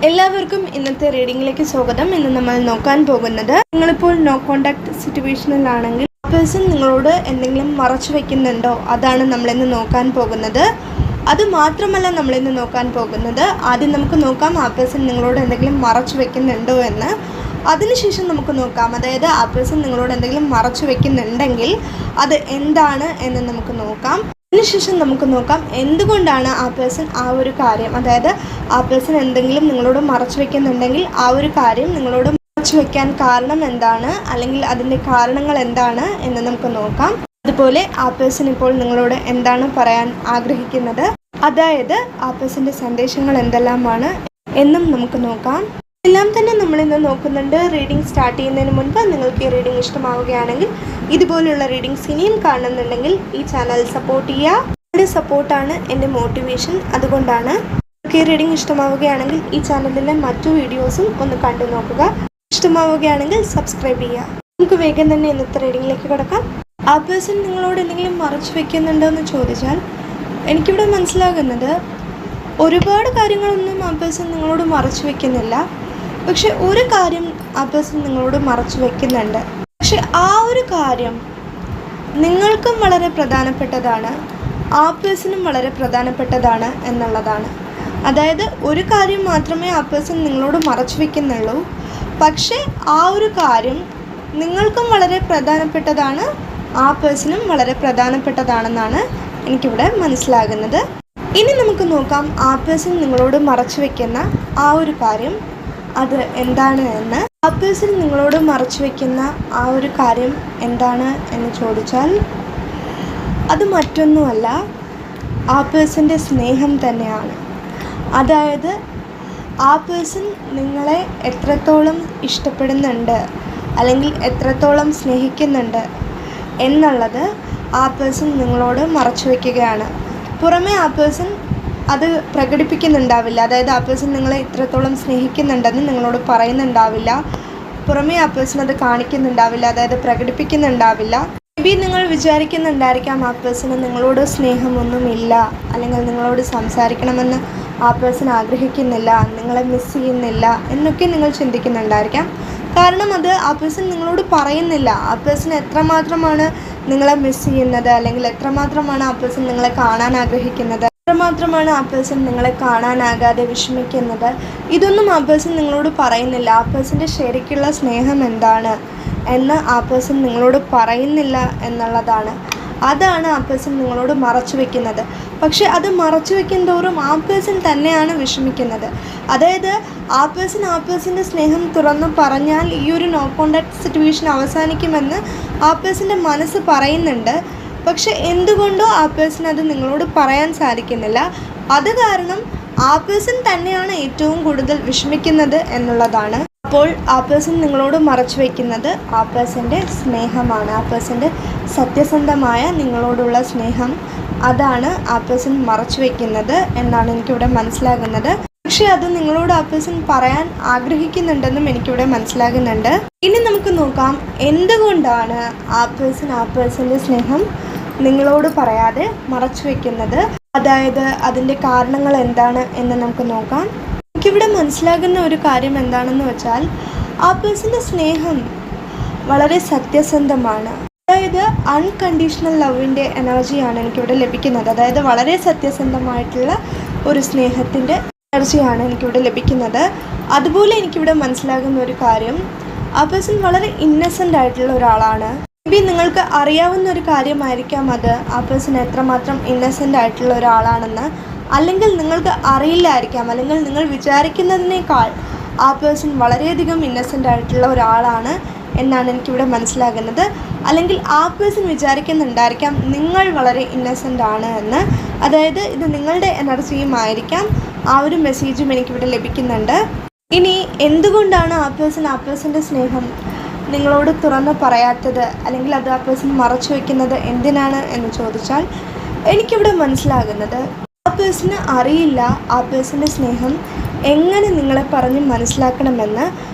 എല്ലാവർക്കും ഇന്നത്തെ റീഡിങ്ങിലേക്ക് സ്വാഗതം. ഇന്ന് നമ്മൾ നോക്കാൻ പോകുന്നത്, നിങ്ങളിപ്പോൾ നോ കോണ്ടാക്ട് സിറ്റുവേഷനിലാണെങ്കിൽ ആ പേഴ്സൺ നിങ്ങളോട് എന്തെങ്കിലും മറച്ചു വെക്കുന്നുണ്ടോ, അതാണ് നമ്മളിന്ന് നോക്കാൻ പോകുന്നത്. അത് മാത്രമല്ല നമ്മളിന്ന് നോക്കാൻ പോകുന്നത്, ആദ്യം നമുക്ക് നോക്കാം ആ പേഴ്സൺ നിങ്ങളോട് എന്തെങ്കിലും മറച്ചു വെക്കുന്നുണ്ടോ എന്ന്. അതിനുശേഷം നമുക്ക് നോക്കാം, അതായത് ആ പേഴ്സൺ നിങ്ങളോട് എന്തെങ്കിലും മറച്ചു വെക്കുന്നുണ്ടെങ്കിൽ അത് എന്താണ് എന്ന് നമുക്ക് നോക്കാം. അതിനുശേഷം നമുക്ക് നോക്കാം എന്തുകൊണ്ടാണ് ആ പേഴ്സൺ ആ ഒരു കാര്യം, അതായത് ആ പേഴ്സൺ എന്തെങ്കിലും നിങ്ങളോട് മറച്ചു വെക്കുന്നുണ്ടെങ്കിൽ ആ ഒരു കാര്യം നിങ്ങളോട് മറച്ചു വെക്കാൻ കാരണം എന്താണ്, അല്ലെങ്കിൽ അതിൻ്റെ കാരണങ്ങൾ എന്താണ് എന്ന് നമുക്ക് നോക്കാം. അതുപോലെ ആ പേഴ്സൺ ഇപ്പോൾ നിങ്ങളോട് എന്താണ് പറയാൻ ആഗ്രഹിക്കുന്നത്, അതായത് ആ പേഴ്സൻ്റെ സന്ദേശങ്ങൾ എന്തെല്ലാമാണ് എന്നും നമുക്ക് നോക്കാം. എല്ലാം തന്നെ നമ്മളിന്ന് നോക്കുന്നുണ്ട്. റീഡിംഗ് സ്റ്റാർട്ട് ചെയ്യുന്നതിന് മുൻപ് നിങ്ങൾക്ക് ഈ റീഡിംഗ് ഇഷ്ടമാവുകയാണെങ്കിൽ, ഇതുപോലുള്ള റീഡിങ്സ് ഇനിയും കാണുന്നുണ്ടെങ്കിൽ ഈ ചാനൽ സപ്പോർട്ട് ചെയ്യുക. നിങ്ങളുടെ സപ്പോർട്ടാണ് എൻ്റെ മോട്ടിവേഷൻ. അതുകൊണ്ടാണ് നിങ്ങൾക്ക് ഈ റീഡിംഗ് ഇഷ്ടമാവുകയാണെങ്കിൽ ഈ ചാനലിലെ മറ്റു വീഡിയോസും ഒന്ന് കണ്ടു നോക്കുക. ഇഷ്ടമാവുകയാണെങ്കിൽ സബ്സ്ക്രൈബ് ചെയ്യുക. നമുക്ക് വേഗം തന്നെ ഇന്നത്തെ റീഡിങ്ങിലേക്ക് കിടക്കാം. ആ പേഴ്സൺ നിങ്ങളോട് എന്തെങ്കിലും മറച്ചു വെക്കുന്നുണ്ടോ എന്ന് ചോദിച്ചാൽ, എനിക്കിവിടെ മനസ്സിലാകുന്നത് ഒരുപാട് കാര്യങ്ങളൊന്നും ആ പേഴ്സൺ നിങ്ങളോട് മറച്ചു വെക്കുന്നില്ല. പക്ഷെ ഒരു കാര്യം ആ പേഴ്സൺ നിങ്ങളോട് മറച്ചു വെക്കുന്നുണ്ട്. പക്ഷെ ആ ഒരു കാര്യം നിങ്ങൾക്കും വളരെ പ്രധാനപ്പെട്ടതാണ്, ആ പേഴ്സണും വളരെ പ്രധാനപ്പെട്ടതാണ് എന്നുള്ളതാണ്. അതായത് ഒരു കാര്യം മാത്രമേ ആ പേഴ്സൺ നിങ്ങളോട് മറച്ചു വെക്കുന്നുള്ളൂ, പക്ഷേ ആ ഒരു കാര്യം നിങ്ങൾക്കും വളരെ പ്രധാനപ്പെട്ടതാണ്, ആ പേഴ്സണും വളരെ പ്രധാനപ്പെട്ടതാണെന്നാണ് എനിക്കിവിടെ മനസ്സിലാകുന്നത്. ഇനി നമുക്ക് നോക്കാം ആ പേഴ്സൺ നിങ്ങളോട് മറച്ചു വെക്കുന്ന ആ ഒരു കാര്യം അത് എന്താണ് എന്ന്. ആ പേഴ്സൺ നിങ്ങളോട് മറച്ചു വെക്കുന്ന ആ ഒരു കാര്യം എന്താണ് എന്ന് ചോദിച്ചാൽ, അത് മറ്റൊന്നുമല്ല, ആ പേഴ്സൻ്റെ സ്നേഹം തന്നെയാണ്. അതായത് ആ പേഴ്സൺ നിങ്ങളെ എത്രത്തോളം ഇഷ്ടപ്പെടുന്നുണ്ട്, അല്ലെങ്കിൽ എത്രത്തോളം സ്നേഹിക്കുന്നുണ്ട് എന്നുള്ളത് ആ പേഴ്സൺ നിങ്ങളോട് മറച്ചു വയ്ക്കുകയാണ്. പുറമേ ആ പേഴ്സൺ അത് പ്രകടിപ്പിക്കുന്നുണ്ടാവില്ല, അതായത് ആ പേഴ്സൺ നിങ്ങളെ ഇത്രത്തോളം സ്നേഹിക്കുന്നുണ്ടെന്ന് നിങ്ങളോട് പറയുന്നുണ്ടാവില്ല. പുറമേ ആ പേഴ്സൺ അത് കാണിക്കുന്നുണ്ടാവില്ല, അതായത് പ്രകടിപ്പിക്കുന്നുണ്ടാവില്ല. മേ ബി നിങ്ങൾ വിചാരിക്കുന്നുണ്ടായിരിക്കാം ആ പേഴ്സണ് നിങ്ങളോട് സ്നേഹമൊന്നുമില്ല, അല്ലെങ്കിൽ നിങ്ങളോട് സംസാരിക്കണമെന്ന് ആ പേഴ്സൺ ആഗ്രഹിക്കുന്നില്ല, നിങ്ങളെ മിസ് ചെയ്യുന്നില്ല എന്നൊക്കെ നിങ്ങൾ ചിന്തിക്കുന്നുണ്ടായിരിക്കാം. കാരണം അത് ആ പേഴ്സൺ നിങ്ങളോട് പറയുന്നില്ല. ആ പേഴ്സൺ എത്രമാത്രമാണ് നിങ്ങളെ മിസ് ചെയ്യുന്നത്, അല്ലെങ്കിൽ എത്രമാത്രമാണ് ആ പേഴ്സൺ നിങ്ങളെ കാണാൻ ആഗ്രഹിക്കുന്നത്, എത്രമാത്രമാണ് ആ പേഴ്സൺ നിങ്ങളെ കാണാനാകാതെ വിഷമിക്കുന്നത്, ഇതൊന്നും ആ പേഴ്സൺ നിങ്ങളോട് പറയുന്നില്ല. ആ പേഴ്സൻ്റെ ശരിക്കുള്ള സ്നേഹം എന്താണ് എന്ന് ആ പേഴ്സൺ നിങ്ങളോട് പറയുന്നില്ല എന്നുള്ളതാണ്. അതാണ് ആ പേഴ്സൺ നിങ്ങളോട് മറച്ചു വെക്കുന്നത്. പക്ഷെ അത് മറച്ചു വെക്കും തോറും ആ പേഴ്സൺ തന്നെയാണ് വിഷമിക്കുന്നത്. അതായത് ആ പേഴ്സൻ്റെ സ്നേഹം തുറന്നു പറഞ്ഞാൽ ഈ ഒരു നോ കോണ്ടാക്ട് സിറ്റുവേഷൻ അവസാനിക്കുമെന്ന് ആ പേഴ്സൻ്റെ മനസ്സ് പറയുന്നുണ്ട്. പക്ഷെ എന്തുകൊണ്ടോ ആ പേഴ്സൺ അത് നിങ്ങളോട് പറയാൻ സാധിക്കുന്നില്ല. അത് കാരണം ആ പേഴ്സൺ തന്നെയാണ് ഏറ്റവും കൂടുതൽ വിഷമിക്കുന്നത് എന്നുള്ളതാണ്. അപ്പോൾ ആ പേഴ്സൺ നിങ്ങളോട് മറച്ചു വയ്ക്കുന്നത് ആ പേഴ്സൻ്റെ സ്നേഹമാണ്, ആ പേഴ്സൻ്റെ സത്യസന്ധമായ നിങ്ങളോടുള്ള സ്നേഹം, അതാണ് ആ പേഴ്സൺ മറച്ചു വയ്ക്കുന്നത് എന്നാണ് എനിക്കിവിടെ മനസ്സിലാകുന്നത്. പക്ഷെ അത് നിങ്ങളോട് ആ പേഴ്സൺ പറയാൻ ആഗ്രഹിക്കുന്നുണ്ടെന്നും എനിക്കിവിടെ മനസ്സിലാകുന്നുണ്ട്. ഇനി നമുക്ക് നോക്കാം എന്തുകൊണ്ടാണ് ആ പേഴ്സൻ്റെ സ്നേഹം നിങ്ങളോട് പറയാതെ മറച്ചു വെക്കുന്നത്, അതായത് അതിൻ്റെ കാരണങ്ങൾ എന്താണ് എന്ന് നമുക്ക് നോക്കാം. എനിക്കിവിടെ മനസ്സിലാകുന്ന ഒരു കാര്യം എന്താണെന്ന് വെച്ചാൽ, ആ പേഴ്സൻ്റെ സ്നേഹം വളരെ സത്യസന്ധമാണ്. അതായത് അൺകണ്ടീഷണൽ ലവിൻ്റെ എനർജിയാണ് എനിക്കിവിടെ ലഭിക്കുന്നത്. അതായത് വളരെ സത്യസന്ധമായിട്ടുള്ള ഒരു സ്നേഹത്തിൻ്റെ എനർജിയാണ് എനിക്കിവിടെ ലഭിക്കുന്നത്. അതുപോലെ എനിക്കിവിടെ മനസ്സിലാകുന്ന ഒരു കാര്യം, ആ പേഴ്സൺ വളരെ ഇന്നസെൻ്റ് ആയിട്ടുള്ള ഒരാളാണ്. മേ ബി നിങ്ങൾക്ക് അറിയാവുന്ന ഒരു കാര്യമായിരിക്കാം അത്, ആ പേഴ്സൺ എത്രമാത്രം ഇന്നസെൻ്റ് ആയിട്ടുള്ള ഒരാളാണെന്ന്. അല്ലെങ്കിൽ നിങ്ങൾക്ക് അറിയില്ലായിരിക്കാം, അല്ലെങ്കിൽ നിങ്ങൾ വിചാരിക്കുന്നതിനേക്കാൾ ആ പേഴ്സൺ വളരെയധികം ഇന്നസെൻ്റ് ആയിട്ടുള്ള ഒരാളാണ് എന്നാണ് എനിക്കിവിടെ മനസ്സിലാകുന്നത്. അല്ലെങ്കിൽ ആ പേഴ്സൺ വിചാരിക്കുന്നുണ്ടായിരിക്കാം നിങ്ങൾ വളരെ ഇന്നസെൻ്റ് ആണ് എന്ന്. അതായത് ഇത് നിങ്ങളുടെ എനർജിയുമായിരിക്കാം. ആ ഒരു മെസ്സേജും എനിക്കിവിടെ ലഭിക്കുന്നുണ്ട്. ഇനി എന്തുകൊണ്ടാണ് ആ പേഴ്സൻ്റെ സ്നേഹം നിങ്ങളോട് തുറന്ന് പറയാത്തത്, അല്ലെങ്കിൽ അത് ആ പേഴ്സൺ മറച്ചു വയ്ക്കുന്നത് എന്തിനാണ് എന്ന് ചോദിച്ചാൽ, എനിക്കിവിടെ മനസ്സിലാകുന്നത് ആ പേഴ്സണ് അറിയില്ല ആ പേഴ്സൻ്റെ സ്നേഹം എങ്ങനെ നിങ്ങളെ പറഞ്ഞ് മനസ്സിലാക്കണമെന്ന്.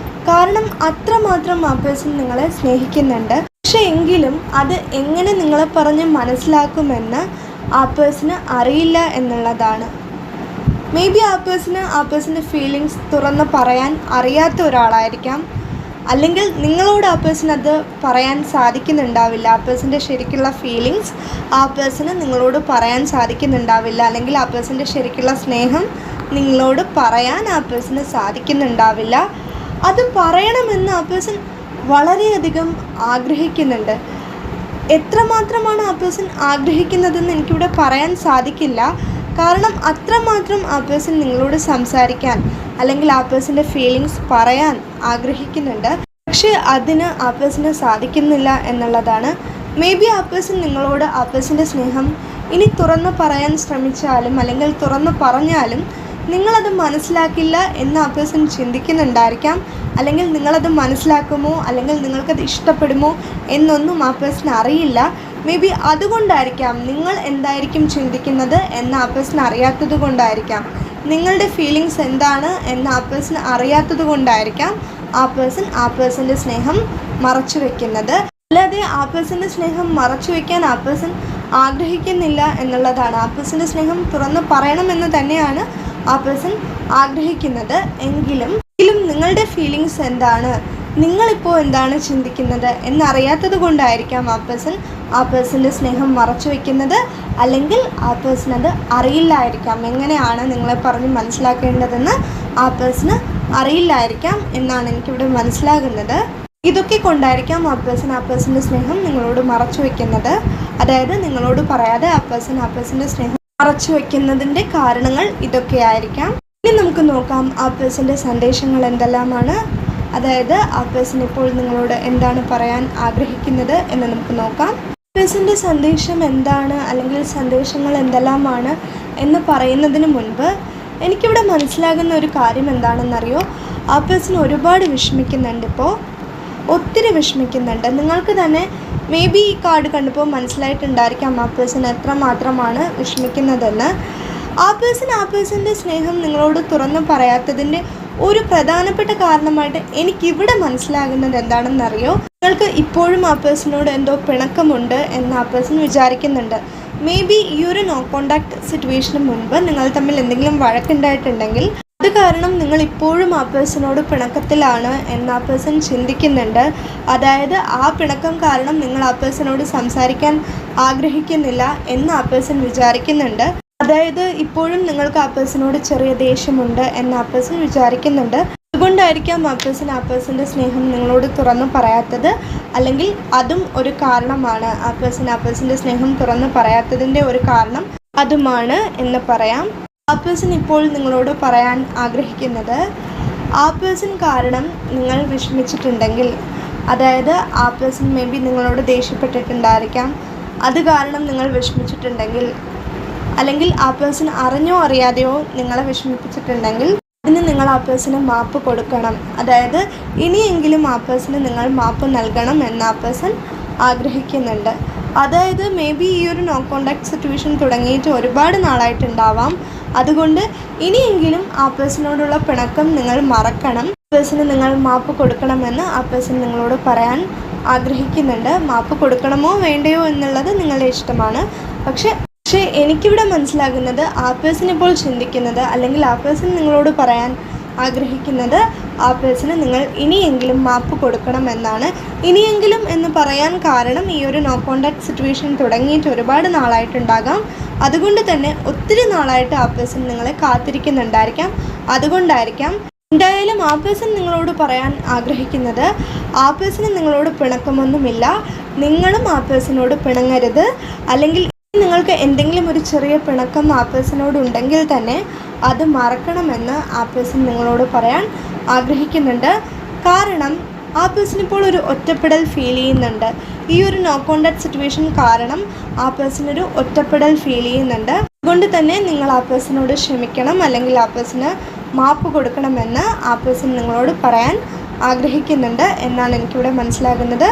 കാരണം അത്രമാത്രം ആ പേഴ്സൺ നിങ്ങളെ സ്നേഹിക്കുന്നുണ്ട്. പക്ഷെ എങ്കിലും അത് എങ്ങനെ നിങ്ങളെ പറഞ്ഞ് മനസ്സിലാക്കുമെന്ന് ആ പേഴ്സണ് അറിയില്ല എന്നുള്ളതാണ്. മേ ബി ആ പേഴ്സൻ്റെ ഫീലിങ്സ് തുറന്ന് പറയാൻ അറിയാത്ത ഒരാളായിരിക്കാം. അല്ലെങ്കിൽ നിങ്ങളോട് ആ പേഴ്സൺ അത് പറയാൻ സാധിക്കുന്നുണ്ടാവില്ല. ആ പേഴ്സൻ്റെ ശരിക്കുള്ള ഫീലിങ്സ് ആ പേഴ്സണ് നിങ്ങളോട് പറയാൻ സാധിക്കുന്നുണ്ടാവില്ല. അല്ലെങ്കിൽ ആ പേഴ്സൻ്റെ ശരിക്കുള്ള സ്നേഹം നിങ്ങളോട് പറയാൻ ആ പേഴ്സണ് സാധിക്കുന്നുണ്ടാവില്ല. അത് പറയണമെന്ന് ആ പേഴ്സൺ വളരെയധികം ആഗ്രഹിക്കുന്നുണ്ട്. എത്രമാത്രമാണ് ആ പേഴ്സൺ ആഗ്രഹിക്കുന്നതെന്ന് എനിക്കിവിടെ പറയാൻ സാധിക്കില്ല. കാരണം അത്രമാത്രം ആ പേഴ്സൺ നിങ്ങളോട് സംസാരിക്കാൻ അല്ലെങ്കിൽ ആ പേഴ്സൻ്റെ ഫീലിങ്സ് പറയാൻ ആഗ്രഹിക്കുന്നുണ്ട്. പക്ഷേ അതിന് ആ പേഴ്സണ് സാധിക്കുന്നില്ല എന്നുള്ളതാണ്. മേ ബി ആ പേഴ്സൺ നിങ്ങളോട് ആ പേഴ്സൻ്റെ സ്നേഹം ഇനി തുറന്ന് പറയാൻ ശ്രമിച്ചാലും അല്ലെങ്കിൽ തുറന്ന് പറഞ്ഞാലും നിങ്ങളത് മനസ്സിലാക്കില്ല എന്ന് ആ പേഴ്സൺ ചിന്തിക്കുന്നുണ്ടായിരിക്കാം. അല്ലെങ്കിൽ നിങ്ങളത് മനസ്സിലാക്കുമോ അല്ലെങ്കിൽ നിങ്ങൾക്കത് ഇഷ്ടപ്പെടുമോ എന്നൊന്നും ആ പേഴ്സൺ അറിയില്ല. മേ ബി അതുകൊണ്ടായിരിക്കാം നിങ്ങൾ എന്തായിരിക്കും ചിന്തിക്കുന്നത് എന്ന് ആ പേഴ്സൺ അറിയാത്തത് കൊണ്ടായിരിക്കാം. നിങ്ങളുടെ ഫീലിങ്സ് എന്താണ് എന്ന് ആ പേഴ്സൺ അറിയാത്തത് കൊണ്ടായിരിക്കാം ആ പേഴ്സൻ്റെ സ്നേഹം മറച്ചു വയ്ക്കുന്നത്. അല്ലാതെ ആ പേഴ്സൻ്റെ സ്നേഹം മറച്ചു വയ്ക്കാൻ ആ പേഴ്സൺ ആഗ്രഹിക്കുന്നില്ല എന്നുള്ളതാണ്. ആ പേഴ്സൻ്റെ സ്നേഹം തുറന്ന് പറയണമെന്ന് തന്നെയാണ് ആ പേഴ്സൺ ആഗ്രഹിക്കുന്നത്. എങ്കിലും നിങ്ങളുടെ ഫീലിങ്സ് എന്താണ്, നിങ്ങളിപ്പോൾ എന്താണ് ചിന്തിക്കുന്നത് എന്നറിയാത്തത് കൊണ്ടായിരിക്കാം ആ പേഴ്സൻ്റെ സ്നേഹം മറച്ചു വയ്ക്കുന്നത്. അല്ലെങ്കിൽ ആ പേഴ്സൺ അത് അറിയില്ലായിരിക്കാം. എങ്ങനെയാണ് നിങ്ങളെ പറഞ്ഞ് മനസ്സിലാക്കേണ്ടതെന്ന് ആ പേഴ്സണ് അറിയില്ലായിരിക്കാം എന്നാണ് എനിക്കിവിടെ മനസ്സിലാകുന്നത്. ഇതൊക്കെ കൊണ്ടായിരിക്കാം ആ പേഴ്സൻ്റെ സ്നേഹം നിങ്ങളോട് മറച്ചു വയ്ക്കുന്നത്. അതായത് നിങ്ങളോട് പറയാതെ ആ പേഴ്സൻ്റെ സ്നേഹം മറച്ചു വയ്ക്കുന്നതിൻ്റെ കാരണങ്ങൾ ഇതൊക്കെയായിരിക്കാം. ഇനി നമുക്ക് നോക്കാം ആ പേഴ്സൻ്റെ സന്ദേശങ്ങൾ എന്തെല്ലാമാണ്. അതായത് ആ പേഴ്സൺ ഇപ്പോൾ നിങ്ങളോട് എന്താണ് പറയാൻ ആഗ്രഹിക്കുന്നത് എന്ന് നമുക്ക് നോക്കാം. പേഴ്സൻ്റെ സന്ദേശം എന്താണ് അല്ലെങ്കിൽ സന്ദേശങ്ങൾ എന്തെല്ലാമാണ് എന്ന് പറയുന്നതിന് മുൻപ് എനിക്കിവിടെ മനസ്സിലാകുന്ന ഒരു കാര്യം എന്താണെന്നറിയോ, ആ പേഴ്സൺ ഒരുപാട് വിഷമിക്കുന്നുണ്ട്. ഇപ്പോൾ ഒത്തിരി വിഷമിക്കുന്നുണ്ട്. നിങ്ങൾക്ക് തന്നെ മേ ബി ഈ കാർഡ് കണ്ടപ്പോൾ മനസ്സിലായിട്ടുണ്ടായിരിക്കാം ആ പേഴ്സൺ എത്രമാത്രമാണ് വിഷമിക്കുന്നതെന്ന്. ആ പേഴ്സൻ്റെ സ്നേഹം നിങ്ങളോട് തുറന്ന് പറയാത്തതിൻ്റെ ഒരു പ്രധാനപ്പെട്ട കാരണമായിട്ട് എനിക്കിവിടെ മനസ്സിലാകുന്നത് എന്താണെന്നറിയോ, നിങ്ങൾക്ക് ഇപ്പോഴും ആ പേഴ്സണോട് എന്തോ പിണക്കമുണ്ട് എന്ന് ആ പേഴ്സൺ വിചാരിക്കുന്നുണ്ട്. മേ ബി ഈ ഒരു നോ കോണ്ടാക്ട് സിറ്റുവേഷന് മുൻപ് നിങ്ങൾ തമ്മിൽ എന്തെങ്കിലും വഴക്കുണ്ടായിട്ടുണ്ടെങ്കിൽ അത് കാരണം നിങ്ങൾ ഇപ്പോഴും ആ പേഴ്സണോട് പിണക്കത്തിലാണ് എന്ന് ആ പേഴ്സൺ ചിന്തിക്കുന്നുണ്ട്. അതായത് ആ പിണക്കം കാരണം നിങ്ങൾ ആ പേഴ്സണോട് സംസാരിക്കാൻ ആഗ്രഹിക്കുന്നില്ല എന്ന് ആ പേഴ്സൺ വിചാരിക്കുന്നുണ്ട്. അതായത് ഇപ്പോഴും നിങ്ങൾക്ക് ആ പേഴ്സണോട് ചെറിയ ദേഷ്യമുണ്ട് എന്ന് ആ പേഴ്സൺ വിചാരിക്കുന്നുണ്ട്. അതുകൊണ്ടായിരിക്കാം ആ പേഴ്സൻ്റെ സ്നേഹം നിങ്ങളോട് തുറന്നു പറയാത്തത്. അല്ലെങ്കിൽ അതും ഒരു കാരണമാണ്. ആ പേഴ്സൻ്റെ സ്നേഹം തുറന്നു പറയാത്തതിൻ്റെ ഒരു കാരണം അതുമാണ് എന്ന് പറയാം. ആ പേഴ്സൺ ഇപ്പോൾ നിങ്ങളോട് പറയാൻ ആഗ്രഹിക്കുന്നത്, ആ പേഴ്സൺ കാരണം നിങ്ങൾ വിഷമിച്ചിട്ടുണ്ടെങ്കിൽ, അതായത് ആ പേഴ്സൺ മേ ബി നിങ്ങളോട് ദേഷ്യപ്പെട്ടിട്ടുണ്ടായിരിക്കാം, അത് കാരണം നിങ്ങൾ വിഷമിച്ചിട്ടുണ്ടെങ്കിൽ, അല്ലെങ്കിൽ ആ പേഴ്സൺ അറിഞ്ഞോ അറിയാതെയോ നിങ്ങളെ വിഷമിപ്പിച്ചിട്ടുണ്ടെങ്കിൽ അതിന് നിങ്ങൾ ആ പേഴ്സന് മാപ്പ് കൊടുക്കണം. അതായത് ഇനിയെങ്കിലും ആ പേഴ്സന് നിങ്ങൾ മാപ്പ് നൽകണം എന്ന് ആ പേഴ്സൺ ആഗ്രഹിക്കുന്നുണ്ട്. അതായത് മേ ബി ഈ ഒരു നോ കോണ്ടാക്ട് സിറ്റുവേഷൻ തുടങ്ങിയിട്ട് ഒരുപാട് നാളായിട്ടുണ്ടാവാം. അതുകൊണ്ട് ഇനിയെങ്കിലും ആ പേഴ്സണോടുള്ള പിണക്കം നിങ്ങൾ മറക്കണം. പേഴ്സന് നിങ്ങൾ മാപ്പ് കൊടുക്കണമെന്ന് ആ പേഴ്സൺ നിങ്ങളോട് പറയാൻ ആഗ്രഹിക്കുന്നുണ്ട്. മാപ്പ് കൊടുക്കണമോ വേണ്ടയോ എന്നുള്ളത് നിങ്ങളുടെ ഇഷ്ടമാണ്. പക്ഷേ എനിക്കിവിടെ മനസ്സിലാകുന്നത് ആ പേഴ്സൺ ഇപ്പോൾ ചിന്തിക്കുന്നത്, അല്ലെങ്കിൽ ആ പേഴ്സൺ നിങ്ങളോട് പറയാൻ ആഗ്രഹിക്കുന്നത്, ആ പേഴ്സണ് നിങ്ങൾ ഇനിയെങ്കിലും മാപ്പ് കൊടുക്കണമെന്നാണ്. ഇനിയെങ്കിലും എന്ന് പറയാൻ കാരണം ഈ ഒരു നോ കോണ്ടാക്ട് സിറ്റുവേഷൻ തുടങ്ങിയിട്ട് ഒരുപാട് നാളായിട്ടുണ്ടാകാം. അതുകൊണ്ട് തന്നെ ഒത്തിരി നാളായിട്ട് ആ പേഴ്സൺ നിങ്ങളെ കാത്തിരിക്കുന്നുണ്ടായിരിക്കാം. അതുകൊണ്ടായിരിക്കാം. എന്തായാലും ആ പേഴ്സൺ നിങ്ങളോട് പറയാൻ ആഗ്രഹിക്കുന്നത്, ആ പേഴ്സണ് നിങ്ങളോട് പിണക്കമൊന്നുമില്ല, നിങ്ങളും ആ പേഴ്സണോട് പിണങ്ങരുത്. അല്ലെങ്കിൽ നിങ്ങൾക്ക് എന്തെങ്കിലും ഒരു ചെറിയ പിണക്കം ആ പേഴ്സണോട് ഉണ്ടെങ്കിൽ തന്നെ അത് മറക്കണമെന്ന് ആ പേഴ്സൺ നിങ്ങളോട് പറയാൻ ആഗ്രഹിക്കുന്നുണ്ട്. കാരണം ആ പേഴ്സൺ ഇപ്പോൾ ഒരു ഒറ്റപ്പെടൽ ഫീൽ ചെയ്യുന്നുണ്ട്. ഈ ഒരു നോ കോണ്ടാക്ട് സിറ്റുവേഷൻ കാരണം ആ പേഴ്സൺ ഒരു ഒറ്റപ്പെടൽ ഫീൽ ചെയ്യുന്നുണ്ട്. അതുകൊണ്ട് തന്നെ നിങ്ങൾ ആ പേഴ്സണോട് ക്ഷമിക്കണം, അല്ലെങ്കിൽ ആ പേഴ്സണ് മാപ്പ് കൊടുക്കണമെന്ന് ആ പേഴ്സൺ നിങ്ങളോട് പറയാൻ ആഗ്രഹിക്കുന്നുണ്ട് എന്നാണ് എനിക്കിവിടെ മനസ്സിലാകുന്നത്.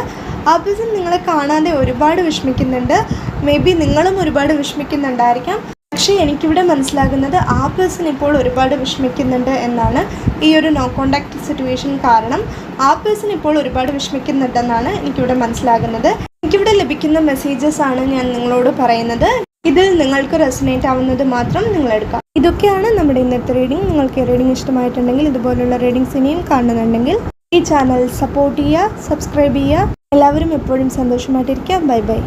ആ പേഴ്സൺ നിങ്ങളെ കാണാതെ ഒരുപാട് വിഷമിക്കുന്നുണ്ട്. മേ ബി നിങ്ങളും ഒരുപാട് വിഷമിക്കുന്നുണ്ടായിരിക്കാം. പക്ഷേ എനിക്കിവിടെ മനസ്സിലാകുന്നത് ആ പേഴ്സൺ ഇപ്പോൾ ഒരുപാട് വിഷമിക്കുന്നുണ്ട് എന്നാണ്. ഈ ഒരു നോ കോണ്ടാക്ട് സിറ്റുവേഷൻ കാരണം ആ പേഴ്സൺ ഇപ്പോൾ ഒരുപാട് വിഷമിക്കുന്നുണ്ടെന്നാണ് എനിക്കിവിടെ മനസ്സിലാകുന്നത്. എനിക്കിവിടെ ലഭിക്കുന്ന മെസ്സേജസ് ആണ് ഞാൻ നിങ്ങളോട് പറയുന്നത്. ഇതിൽ നിങ്ങൾക്ക് റെസനേറ്റ് ആവുന്നത് മാത്രം നിങ്ങൾ എടുക്കാം. ഇതൊക്കെയാണ് നമ്മുടെ ഇന്നത്തെ റീഡിംഗ്. നിങ്ങൾക്ക് ഈ റീഡിംഗ് ഇഷ്ടമായിട്ടുണ്ടെങ്കിൽ, ഇതുപോലുള്ള റീഡിങ്സ് ഇനിയും കാണുന്നുണ്ടെങ്കിൽ ഈ ചാനൽ സപ്പോർട്ട് ചെയ്യുക, സബ്സ്ക്രൈബ് ചെയ്യുക. എല്ലാവരും എപ്പോഴും സന്തോഷമായിട്ടിരിക്കുക. Bye bye.